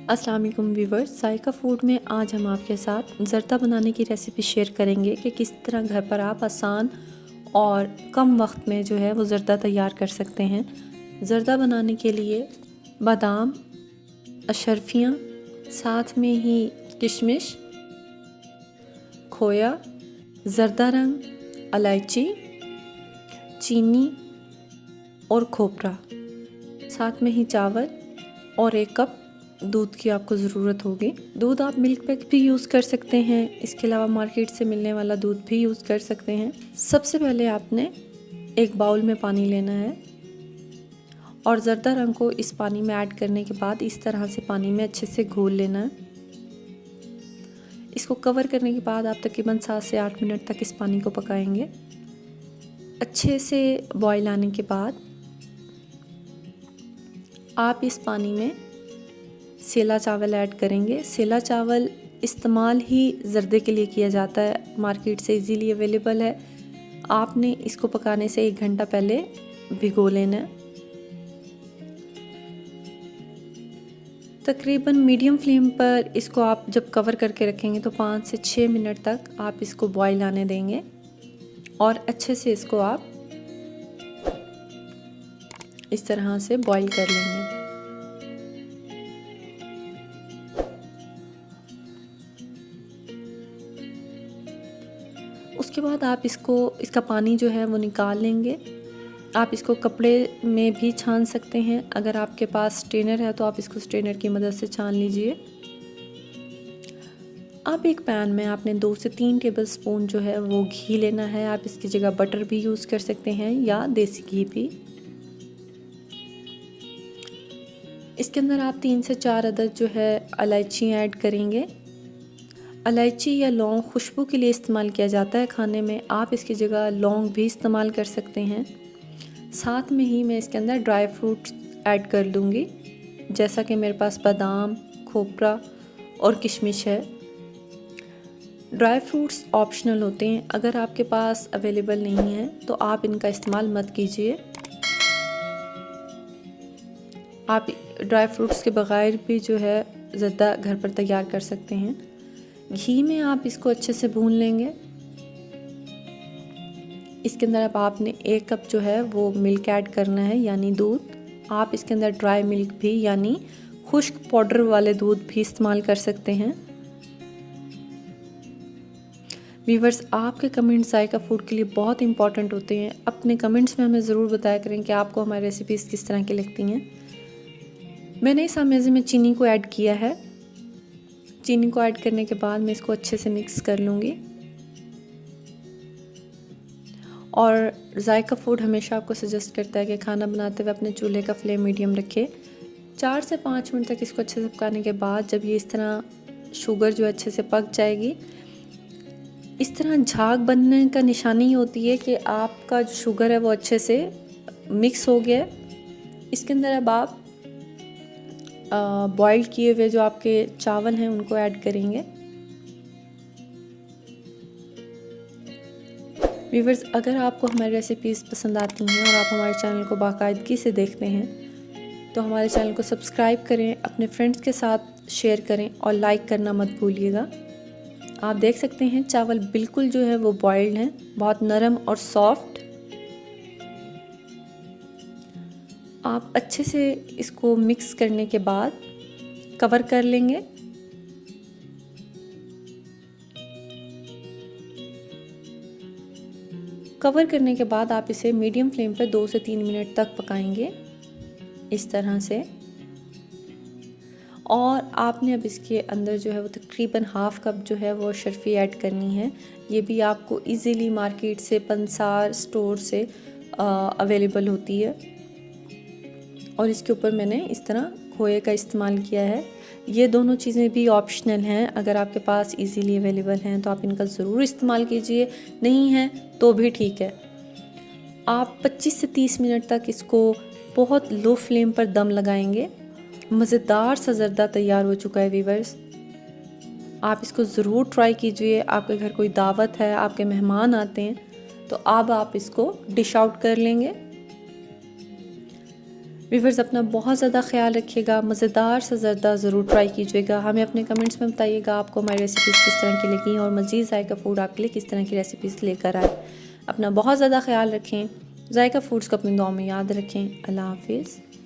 अस्सलाम वालेकुम व्यूवर्स, जायका फूड में आज हम आपके साथ ज़र्दा बनाने की रेसिपी शेयर करेंगे कि किस तरह घर पर आप आसान और कम वक्त में जो है वो ज़र्दा तैयार कर सकते हैं। ज़र्दा बनाने के लिए बादाम, अशरफियाँ, साथ में ही किशमिश, खोया, ज़र्दा रंग, इलायची, चीनी और खोपरा, साथ में ही चावल और 1 कप दूध की आपको ज़रूरत होगी। दूध आप मिल्क पैक भी यूज़ कर सकते हैं, इसके अलावा मार्केट से मिलने वाला दूध भी यूज़ कर सकते हैं। सबसे पहले आपने एक बाउल में पानी लेना है और ज़र्दा रंग को इस पानी में ऐड करने के बाद इस तरह से पानी में अच्छे से घोल लेना है। इसको कवर करने के बाद आप तकरीबन 7 से 8 मिनट तक इस पानी को पकाएंगे। अच्छे से बॉयल आने के बाद आप इस पानी में सेला चावल ऐड करेंगे। सेला चावल इस्तेमाल ही ज़र्दे के लिए किया जाता है, मार्केट से इजीली अवेलेबल है। आपने इसको पकाने से 1 घंटा पहले भिगो लेना है। तकरीबन मीडियम फ्लेम पर इसको आप जब कवर करके रखेंगे तो 5 से 6 मिनट तक आप इसको बॉईल आने देंगे और अच्छे से इसको आप इस तरह से बॉईल कर लेंगे। उसके बाद आप इसका पानी जो है वो निकाल लेंगे। आप इसको कपड़े में भी छान सकते हैं। अगर आपके पास स्ट्रेनर है तो आप इसको स्ट्रेनर की मदद से छान लीजिए। अब एक पैन में आपने 2 से 3 टेबलस्पून जो है वो घी लेना है। आप इसकी जगह बटर भी यूज़ कर सकते हैं या देसी घी भी। इसके अंदर आप 3 से 4 अदद जो है इलायची ऐड करेंगे। इलायची या लौंग खुशबू के लिए इस्तेमाल किया जाता है खाने में, आप इसकी जगह लौंग भी इस्तेमाल कर सकते हैं। साथ में ही मैं इसके अंदर ड्राई फ्रूट्स ऐड कर दूंगी, जैसा कि मेरे पास बादाम, खोपरा और किशमिश है। ड्राई फ्रूट्स ऑप्शनल होते हैं, अगर आपके पास अवेलेबल नहीं है तो आप इनका इस्तेमाल मत कीजिए। आप ड्राई फ्रूट्स के बगैर भी जो है ज़र्दा घर पर तैयार कर सकते हैं। घी में आप इसको अच्छे से भून लेंगे। इसके अंदर अब आपने 1 कप जो है वो मिल्क ऐड करना है, यानी दूध। आप इसके अंदर ड्राई मिल्क भी यानी खुश्क पाउडर वाले दूध भी इस्तेमाल कर सकते हैं। व्यूवर्स, आपके कमेंट्स जायका फूड के लिए बहुत इंपॉर्टेंट होते हैं। अपने कमेंट्स में हमें ज़रूर बताया करें कि आपको हमारी रेसिपीज़ किस तरह की लगती हैं। मैंने इस अंदाज़े में चीनी को ऐड किया है। चीनी को ऐड करने के बाद मैं इसको अच्छे से मिक्स कर लूँगी। और जायका फूड हमेशा आपको सजेस्ट करता है कि खाना बनाते हुए अपने चूल्हे का फ्लेम मीडियम रखें। 4 से 5 मिनट तक इसको अच्छे से पकाने के बाद जब ये इस तरह शुगर जो अच्छे से पक जाएगी, इस तरह झाग बनने का निशानी होती है कि आपका जो शुगर है वो अच्छे से मिक्स हो गया है। इसके अंदर अब आप बॉइल्ड किए हुए जो आपके चावल हैं उनको ऐड करेंगे। व्यूवर्स, अगर आपको हमारी रेसिपीज़ पसंद आती हैं और आप हमारे चैनल को बाकायदगी से देखते हैं तो हमारे चैनल को सब्सक्राइब करें, अपने फ्रेंड्स के साथ शेयर करें और लाइक करना मत भूलिएगा। आप देख सकते हैं चावल बिल्कुल जो है वो बॉइल्ड हैं, बहुत नरम और सॉफ्ट। आप अच्छे से इसको मिक्स करने के बाद कवर कर लेंगे। कवर करने के बाद आप इसे मीडियम फ्लेम पर 2 से 3 मिनट तक पकाएंगे इस तरह से। और आपने अब इसके अंदर जो है वो तकरीबन ½ कप जो है वो शर्फी ऐड करनी है। ये भी आपको इजीली मार्केट से, पंसार स्टोर से अवेलेबल होती है। और इसके ऊपर मैंने इस तरह खोए का इस्तेमाल किया है। ये दोनों चीज़ें भी ऑप्शनल हैं, अगर आपके पास इजीली अवेलेबल हैं तो आप इनका ज़रूर इस्तेमाल कीजिए, नहीं है तो भी ठीक है। आप 25 से 30 मिनट तक इसको बहुत लो फ्लेम पर दम लगाएंगे। मज़ेदार सा ज़र्दा तैयार हो चुका है व्यूवर्स। आप इसको ज़रूर ट्राई कीजिए। आपके घर कोई दावत है, आपके मेहमान आते हैं तो अब आप इसको डिश आउट कर लेंगे। व्यूअर्स अपना बहुत ज़्यादा ख्याल रखिएगा, मज़ेदार सा ज़र्दा ज़रूर ट्राई कीजिएगा। हमें अपने कमेंट्स में बताइएगा आपको हमारी रेसिपीज़ किस तरह की लगी और मज़ीद जायका फूड आपके लिए किस तरह की रेसिपीज़ लेकर आए। अपना बहुत ज़्यादा ख्याल रखें, जायका फूड्स को अपनी दुआ में याद रखें। अल्लाह हाफिज़।